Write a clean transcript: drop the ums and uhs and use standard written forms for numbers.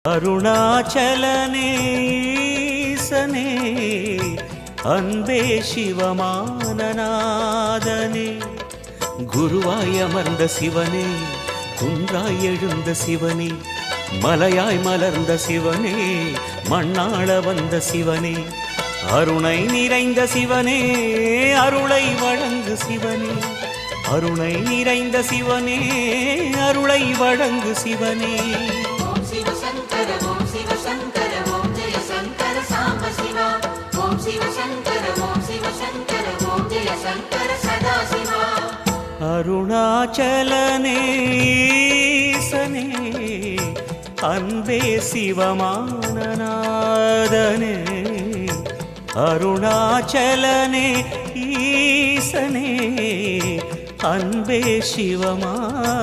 அருணாச்சலனே அன்பே சிவமானநாதனே, குருவாய் அமர்ந்த சிவனே, குன்றாய் எழுந்த சிவனே, மலையாய் மலர்ந்த சிவனே, மண்ணாள வந்த சிவனே, அருணை நிறைந்த சிவனே, அருளை வழங்கு சிவனே, அருணை நிறைந்த சிவனே, அருளை வழங்கு சிவனே. ஓம் சிவசங்கர ஓம் சிவசங்கர ஓம் ஜெய சங்கர சாம்ப சிவா. ஓம் சிவசங்கர ஓம் சிவசங்கர ஓம் ஜெய சங்கர சதா சிவா. அருணாச்சலனே அன்பே சிவமானநாதனே, அருணாச்சலனே ஈசனே, அன்பே சிவமானநாதனே.